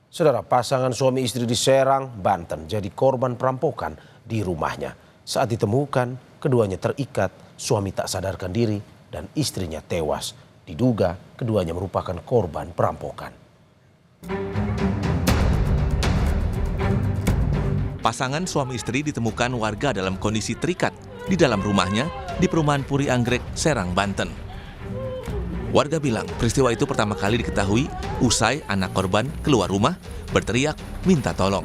Saudara, pasangan suami istri di Serang, Banten jadi korban perampokan di rumahnya. Saat ditemukan, keduanya terikat, suami tak sadarkan diri dan istrinya tewas. Diduga keduanya merupakan korban perampokan. Pasangan suami istri ditemukan warga dalam kondisi terikat di dalam rumahnya di perumahan Puri Anggrek, Serang, Banten. Warga bilang peristiwa itu pertama kali diketahui usai anak korban keluar rumah berteriak minta tolong.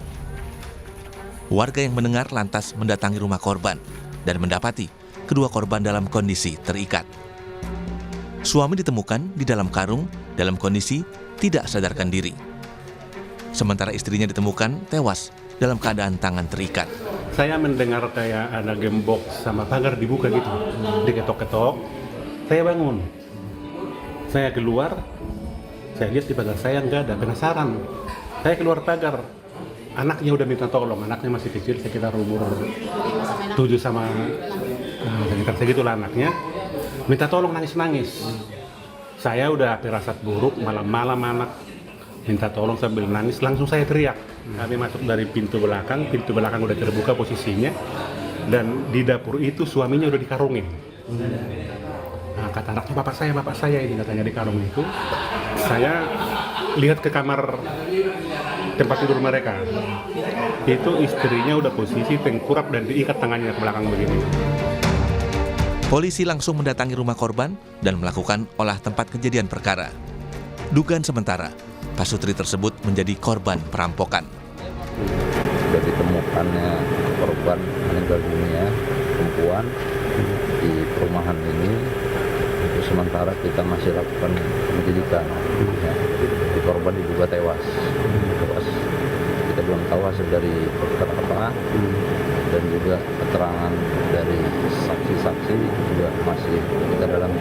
Warga yang mendengar lantas mendatangi rumah korban dan mendapati kedua korban dalam kondisi terikat. Suami ditemukan di dalam karung dalam kondisi tidak sadarkan diri. Sementara istrinya ditemukan tewas dalam keadaan tangan terikat. Saya mendengar kayak ada gembok sama pagar dibuka gitu, diketok-ketok. Saya bangun. Saya keluar, saya lihat di pagar saya nggak ada, penasaran. Saya keluar pagar, anaknya udah minta tolong, anaknya masih kecil, sekitar umur 7 sama sekitar segitulah anaknya. Minta tolong, nangis-nangis. Saya udah firasat buruk, malam-malam anak minta tolong sambil nangis, langsung saya teriak. Kami masuk dari pintu belakang udah terbuka posisinya, dan di dapur itu suaminya udah dikarungin. Nah, kata anaknya, bapak saya ini katanya di karung itu. Saya lihat ke kamar tempat tidur mereka. Itu istrinya udah posisi tengkurap dan diikat tangannya ke belakang begini. Polisi langsung mendatangi rumah korban dan melakukan olah tempat kejadian perkara. Dugaan sementara, pasutri tersebut menjadi korban perampokan. Sudah ditemukannya korban meninggal dunia perempuan di perumahan ini. Untuk sementara kita masih lakukan penyelidikan. Di korban diduga tewas. Kita belum tahu hasil dari dokter apa, dan juga keterangan dari saksi-saksi juga masih kita dalami.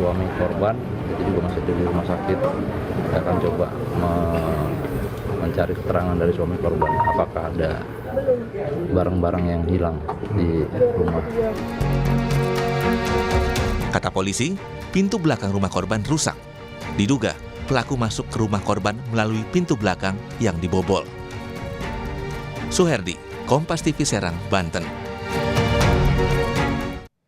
Suami korban itu juga masih di rumah sakit. Kita akan coba mencari keterangan dari suami korban, apakah ada barang-barang yang hilang di rumah. Kata polisi, pintu belakang rumah korban rusak. Diduga pelaku masuk ke rumah korban melalui pintu belakang yang dibobol. Suherdi, Kompas TV Serang, Banten.